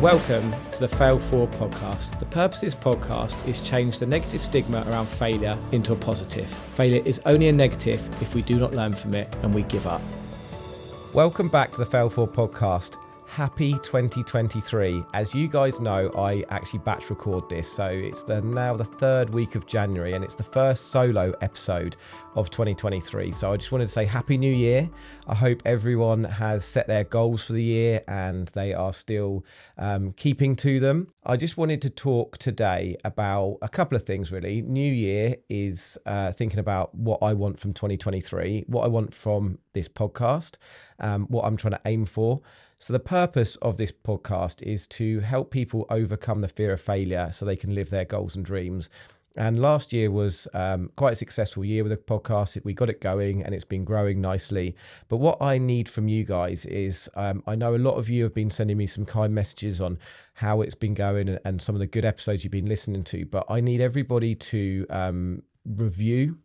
Welcome to the Fail Forward podcast. The purpose of this podcast is change the negative stigma around failure into a positive. Failure is only a negative if we do not learn from it and we give up. Welcome back to the Fail Forward podcast. Happy 2023. As you guys know, I actually batch record this, so it's now the third week of January and it's the first solo episode of 2023. So I just wanted to say Happy New Year. I hope everyone has set their goals for the year and they are still keeping to them. I just wanted to talk today about a couple of things really. New Year is thinking about what I want from 2023, what I want from this podcast, what I'm trying to aim for. So the purpose of this podcast is to help people overcome the fear of failure so they can live their goals and dreams. And last year was quite a successful year with the podcast. We got it going and it's been growing nicely. But what I need from you guys is, I know a lot of you have been sending me some kind messages on how it's been going and some of the good episodes you've been listening to. But I need everybody to review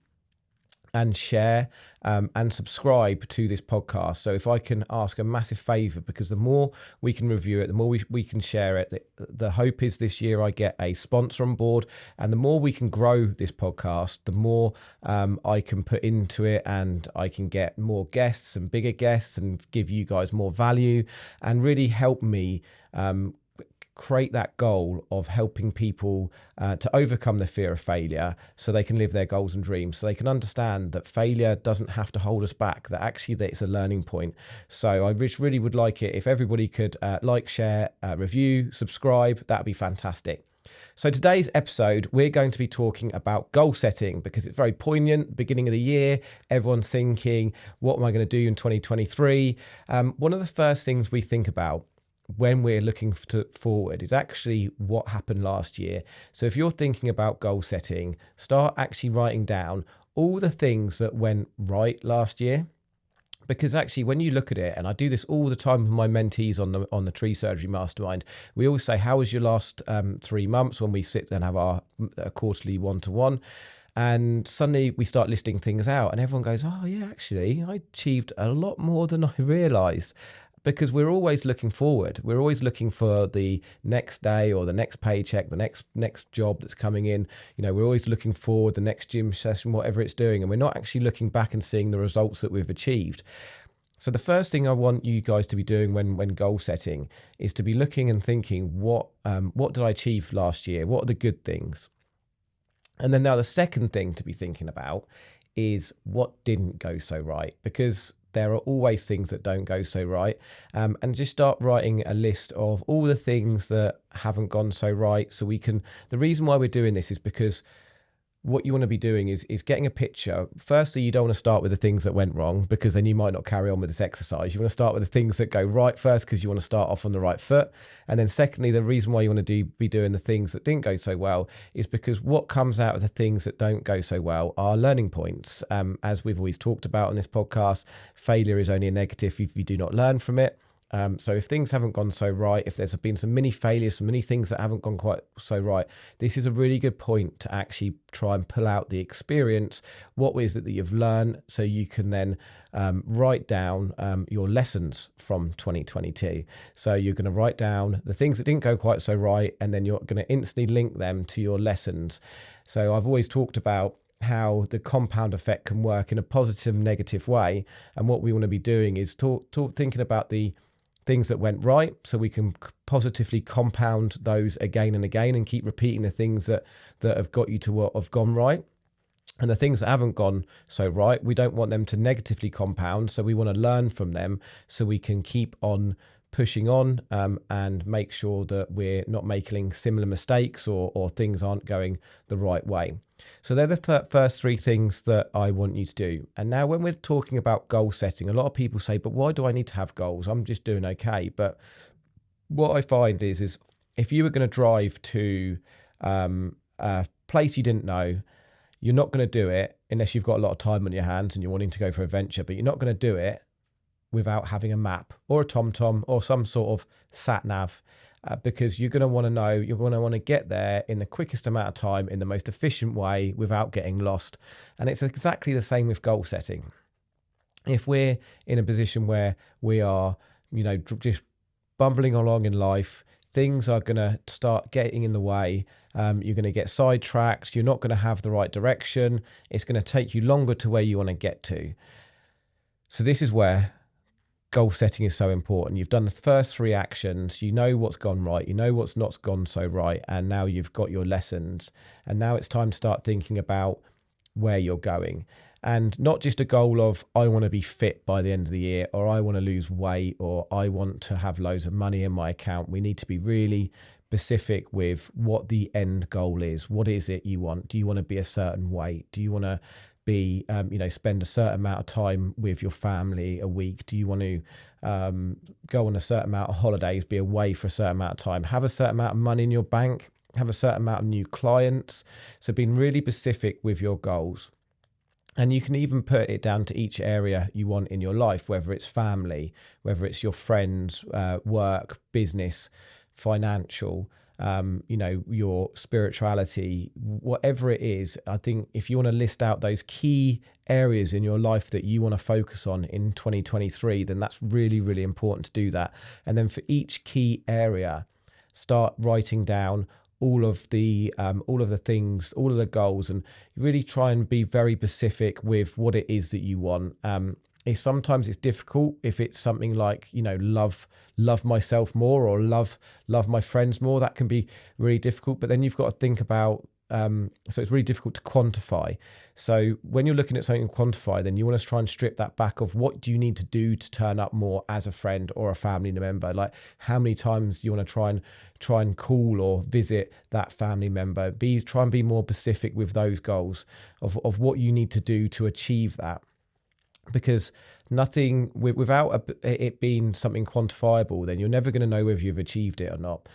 and share and subscribe to this podcast. So if I can ask a massive favor, because the more we can review it, the more we can share it. The hope is this year I get a sponsor on board, and the more we can grow this podcast, the more I can put into it, and I can get more guests and bigger guests and give you guys more value and really help me create that goal of helping people to overcome the fear of failure so they can live their goals and dreams, so they can understand that failure doesn't have to hold us back, that actually that it's a learning point. So I just really would like it if everybody could like, share, review, subscribe. That'd be fantastic. So today's episode, we're going to be talking about goal setting because it's very poignant. Beginning of the year, everyone's thinking, what am I going to do in 2023? One of the first things we think about when we're looking forward is actually what happened last year. So if you're thinking about goal setting, start actually writing down all the things that went right last year. Because actually, when you look at it, and I do this all the time with my mentees on the Tree Surgery Mastermind, we always say, how was your last 3 months, when we sit and have our quarterly one-to-one. And suddenly we start listing things out and everyone goes, oh yeah, actually, I achieved a lot more than I realized. Because we're always looking forward. We're always looking for the next day or the next paycheck, the next job that's coming in. You know, we're always looking forward, the next gym session, whatever it's doing. And we're not actually looking back and seeing the results that we've achieved. So the first thing I want you guys to be doing when goal setting is to be looking and thinking, what did I achieve last year? What are the good things? And then now the second thing to be thinking about is what didn't go so right, because there are always things that don't go so right, and just start writing a list of all the things that haven't gone so right. So the reason why we're doing this is because what you want to be doing is getting a picture. Firstly, you don't want to start with the things that went wrong, because then you might not carry on with this exercise. You want to start with the things that go right first, because you want to start off on the right foot. And then secondly, the reason why you want to be doing the things that didn't go so well is because what comes out of the things that don't go so well are learning points. As we've always talked about on this podcast, failure is only a negative if you do not learn from it. So if things haven't gone so right, if there's been some mini failures, some many things that haven't gone quite so right, this is a really good point to actually try and pull out the experience. What is it that you've learned, so you can then write down your lessons from 2022. So you're going to write down the things that didn't go quite so right, and then you're going to instantly link them to your lessons. So I've always talked about how the compound effect can work in a positive and negative way. And what we want to be doing is thinking about the things that went right, so we can positively compound those again and again and keep repeating the things that have got you to what have gone right. And the things that haven't gone so right, we don't want them to negatively compound, so we want to learn from them so we can keep on pushing on and make sure that we're not making similar mistakes or things aren't going the right way. So they're the first three things that I want you to do. And now when we're talking about goal setting, a lot of people say, but why do I need to have goals? I'm just doing okay. But what I find is if you were going to drive to a place you didn't know, you're not going to do it unless you've got a lot of time on your hands and you're wanting to go for a venture, but you're not going to do it without having a map or a TomTom or some sort of sat nav. Because you're going to want to know, you're going to want to get there in the quickest amount of time, in the most efficient way, without getting lost. And it's exactly the same with goal setting. If we're in a position where we are, just bumbling along in life, things are going to start getting in the way. You're going to get sidetracked. You're not going to have the right direction. It's going to take you longer to where you want to get to. So this is where goal setting is so important. You've done the first 3 actions. You know what's gone right. You know what's not gone so right. And now you've got your lessons. And now it's time to start thinking about where you're going. And not just a goal of, I want to be fit by the end of the year, or I want to lose weight, or I want to have loads of money in my account. We need to be really specific with what the end goal is. What is it you want? Do you want to be a certain weight? Do you want to be, spend a certain amount of time with your family a week? Do you want to go on a certain amount of holidays, be away for a certain amount of time, have a certain amount of money in your bank, have a certain amount of new clients? So being really specific with your goals. And you can even put it down to each area you want in your life, whether it's family, whether it's your friends, work, business, financial, your spirituality, whatever it is. I think if you want to list out those key areas in your life that you want to focus on in 2023, then that's really, really important to do that. And then for each key area, start writing down all of the things, all of the goals, and really try and be very specific with what it is that you want. Sometimes it's difficult if it's something like, love myself more, or love my friends more. That can be really difficult. But then you've got to think about, so it's really difficult to quantify. So when you're looking at something to quantify, then you want to try and strip that back of what do you need to do to turn up more as a friend or a family member? Like, how many times do you want to try and call or visit that family member? Try and be more specific with those goals of what you need to do to achieve that. Because nothing without it being something quantifiable, then you're never going to know whether you've achieved it or not.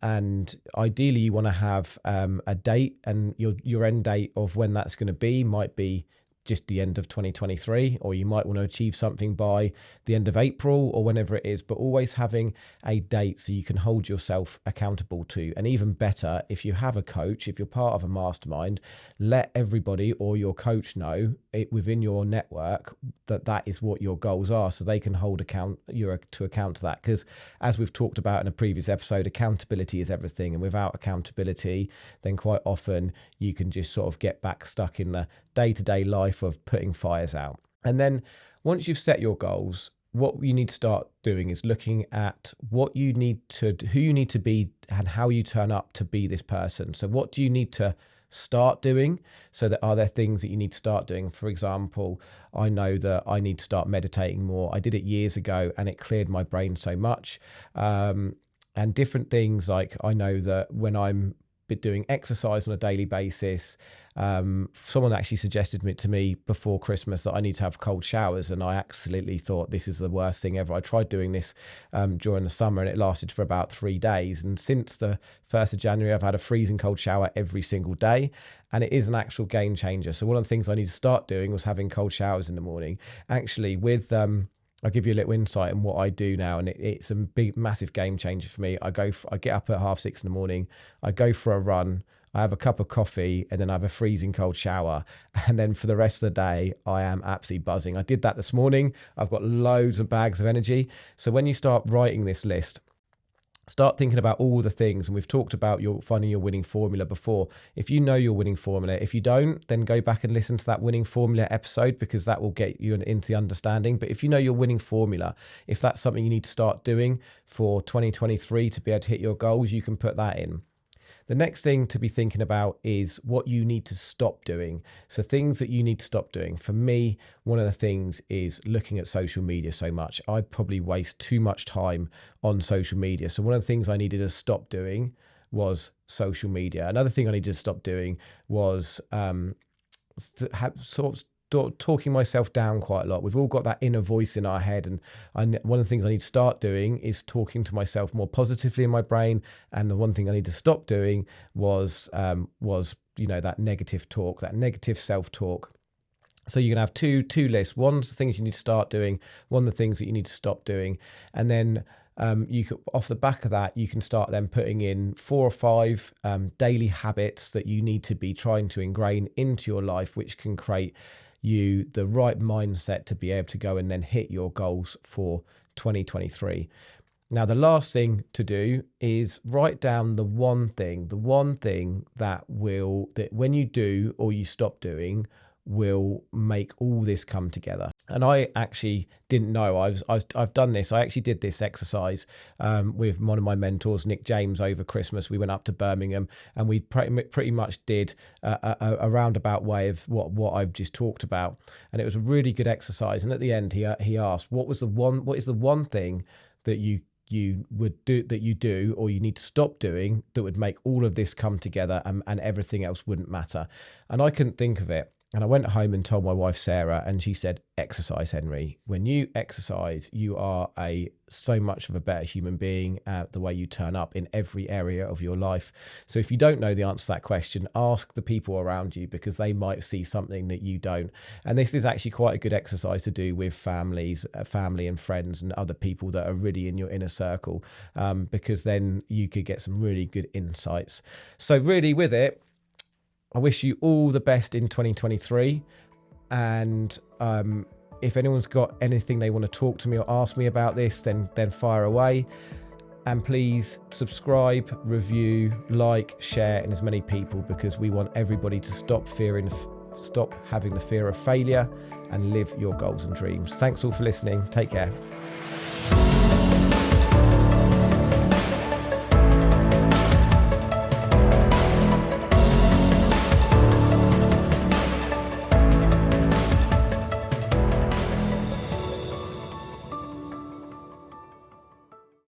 And ideally, you want to have a date, and your end date of when that's going to be might be just the end of 2023, or you might want to achieve something by the end of April or whenever it is, but always having a date so you can hold yourself accountable to. And even better, if you have a coach, if you're part of a mastermind, let everybody or your coach know it within your network that is what your goals are, so they can hold you to account to that. Because as we've talked about in a previous episode, accountability is everything, and without accountability, then quite often you can just sort of get back stuck in the day-to-day life of putting fires out. And then once you've set your goals, what you need to start doing is looking at who you need to be and how you turn up to be this person. So what do you need to start doing? So are there things that you need to start doing? For example, I know that I need to start meditating more. I did it years ago and it cleared my brain so much. And different things, like I know that when I'm doing exercise on a daily basis, someone actually suggested to me before Christmas that I need to have cold showers, and I absolutely thought this is the worst thing ever. I tried doing this during the summer, and it lasted for about 3 days, and since the 1st of January I've had a freezing cold shower every single day, and it is an actual game changer. So one of the things I need to start doing was having cold showers in the morning. Actually, with I'll give you a little insight on what I do now, and it's a big, massive game changer for me. I get up at 6:30 in the morning, I go for a run, I have a cup of coffee, and then I have a freezing cold shower. And then for the rest of the day, I am absolutely buzzing. I did that this morning. I've got loads of bags of energy. So when you start writing this list, start thinking about all the things, and we've talked about finding your winning formula before. If you know your winning formula, if you don't, then go back and listen to that winning formula episode, because that will get you into the understanding. But if you know your winning formula, if that's something you need to start doing for 2023 to be able to hit your goals, you can put that in. The next thing to be thinking about is what you need to stop doing. So things that you need to stop doing. For me, one of the things is looking at social media so much. I probably waste too much time on social media. So one of the things I needed to stop doing was social media. Another thing I needed to stop doing was talking myself down quite a lot. We've all got that inner voice in our head, and one of the things I need to start doing is talking to myself more positively in my brain. And the one thing I need to stop doing was that negative talk, that negative self-talk. So you're gonna have two lists. One's the things you need to start doing, one of the things that you need to stop doing, and then you could, off the back of that, you can start then putting in 4 or 5 daily habits that you need to be trying to ingrain into your life, which can create you the right mindset to be able to go and then hit your goals for 2023. Now, the last thing to do is write down the one thing that when you do or you stop doing will make all this come together. And I actually didn't know I've done this. I actually did this exercise with one of my mentors, Nick James, over Christmas. We went up to Birmingham and we pretty much did a roundabout way of what I've just talked about. And it was a really good exercise. And at the end, he asked, what is the one thing that you would do or you need to stop doing that would make all of this come together and everything else wouldn't matter? And I couldn't think of it. And I went home and told my wife, Sarah, and she said, exercise, Henry. When you exercise, you are so much of a better human being, the way you turn up in every area of your life. So if you don't know the answer to that question, ask the people around you, because they might see something that you don't. And this is actually quite a good exercise to do with family and friends and other people that are really in your inner circle, because then you could get some really good insights. So really with it, I wish you all the best in 2023. And if anyone's got anything they want to talk to me or ask me about this, then fire away. And please subscribe, review, like, share in as many people, because we want everybody to stop having the fear of failure and live your goals and dreams. Thanks all for listening. Take care.